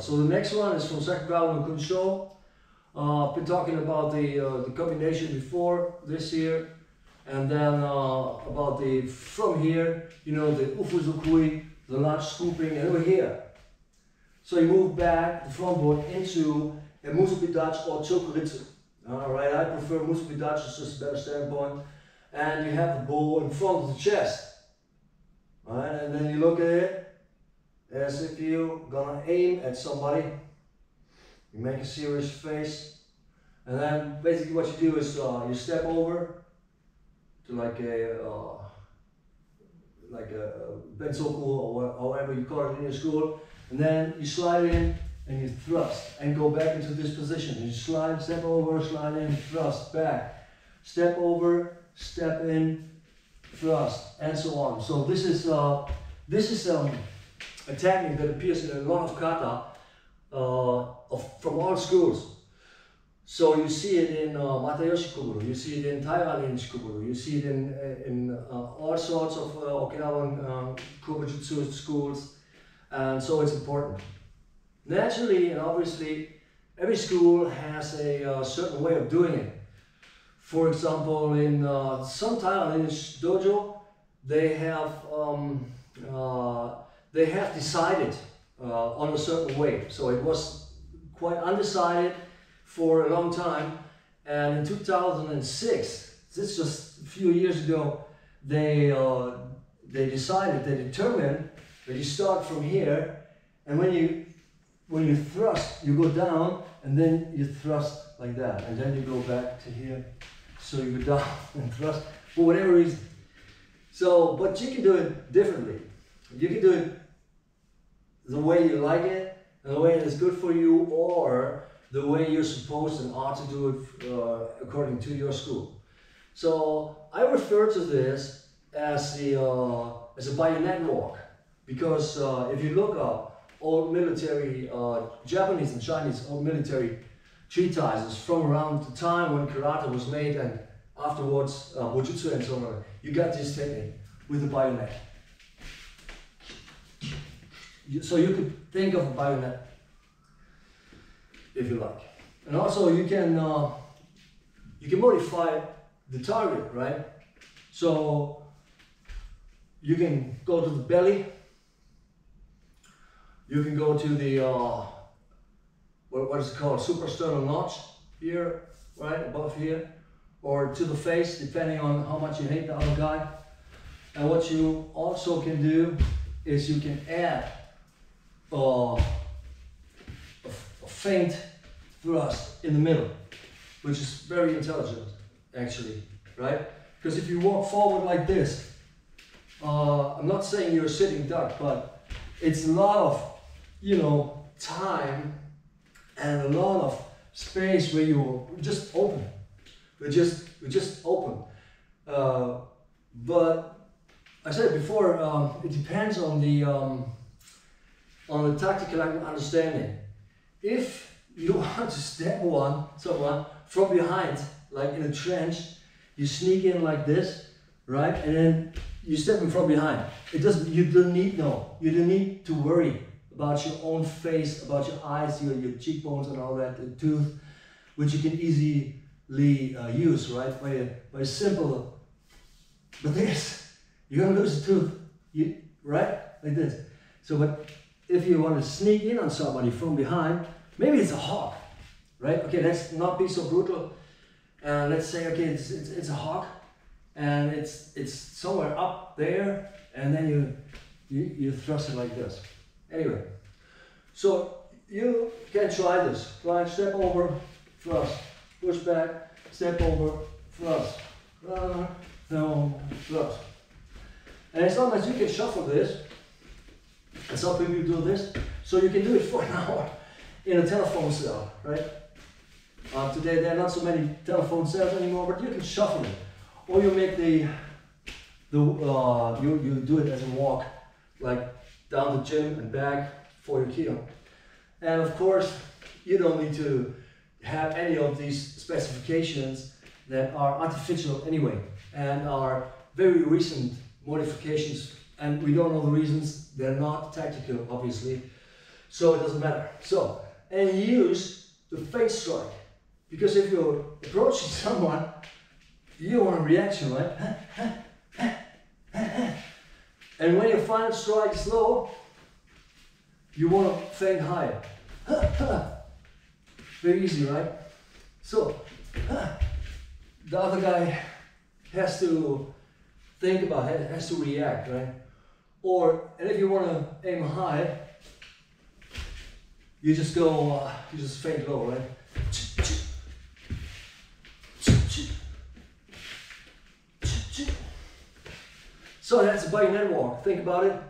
story. So the next one is from Sakugawa no Kunsho. I've been talking about the combination before this year, and then about the from here, you know, the ufuzukui, the large scooping, and over here. So you move back the front board into a musubidachi or chokuritsu. Alright, I prefer musubidachi, it's just a better standpoint. And you have the bow in front of the chest. Alright, and then you look at it as if you're gonna aim at somebody. You make a serious face. And then basically what you do is you step over to like a bensoku or however you call it in your school. And then you slide in and you thrust and go back into this position. You slide, step over, slide in, thrust, back. Step over, step in, thrust, and so on. So this is a technique that appears in a lot of kata from all schools. So you see it in Matayoshi Kuburu, you see it in Taiwan Kuburu, you see it in all sorts of Okinawan Kubujutsu schools, and so it's important. Naturally and obviously, every school has a certain way of doing it. For example, in some Taiwanese dojo, they have decided on a certain way. So it was quite undecided for a long time, and in 2006, this is just a few years ago, they determined that you start from here, and when you thrust, you go down, and then you thrust like that, and then you go back to here. So you go down and thrust for whatever reason. So, but you can do it differently. You can do it the way you like it, and the way it is good for you, or the way you're supposed and ought to do it according to your school. So I refer to this as a bayonet walk, because if you look up old military, Japanese and Chinese old military treatises from around the time when karate was made and afterwards bujutsu and so on, you got this technique with the bayonet. So you could think of a bayonet if you like. And also you can modify the target, right? So you can go to the belly, you can go to the what is it called, suprasternal notch here, right above here, or to the face, depending on how much you hate the other guy. And what you also can do is you can add a feint thrust in the middle, which is very intelligent actually, right? Because if you walk forward like this, I'm not saying you're a sitting duck, but it's a lot of, you know, time and a lot of space where you're just open. We're just open. But I said before, it depends on the tactical understanding. If you want to stab someone from behind, like in a trench, you sneak in like this, right? And then you step in from behind. You don't need to worry about your own face, about your eyes, your cheekbones and all that, the tooth, which you can easily use, right? By a simple, but this, you're gonna lose a tooth, right? Like this. So, but if you want to sneak in on somebody from behind, maybe it's a hawk, right? Okay, let's not be so brutal. Let's say, okay, it's a hawk, and it's somewhere up there, and then you thrust it like this. Anyway, so you can try this. Try step over, thrust, push back, step over, thrust, no, thrust. And as long as you can shuffle this, and some people do this, so you can do it for an hour in a telephone cell, right? Today there are not so many telephone cells anymore, but you can shuffle it, or you make you do it as a walk, like down the gym and back for your Kihon. And of course, you don't need to have any of these specifications that are artificial anyway, and are very recent modifications, and we don't know the reasons. They're not tactical, obviously. So it doesn't matter. So, and use the face strike. Because if you're approaching someone, you want a reaction, right? And when your final strike is low, you want to feint higher. Very easy, right? So, the other guy has to think about it, has to react, right? Or, and if you want to aim high, you just go, you just feint low, right? So that's a bayonet walk. Think about it.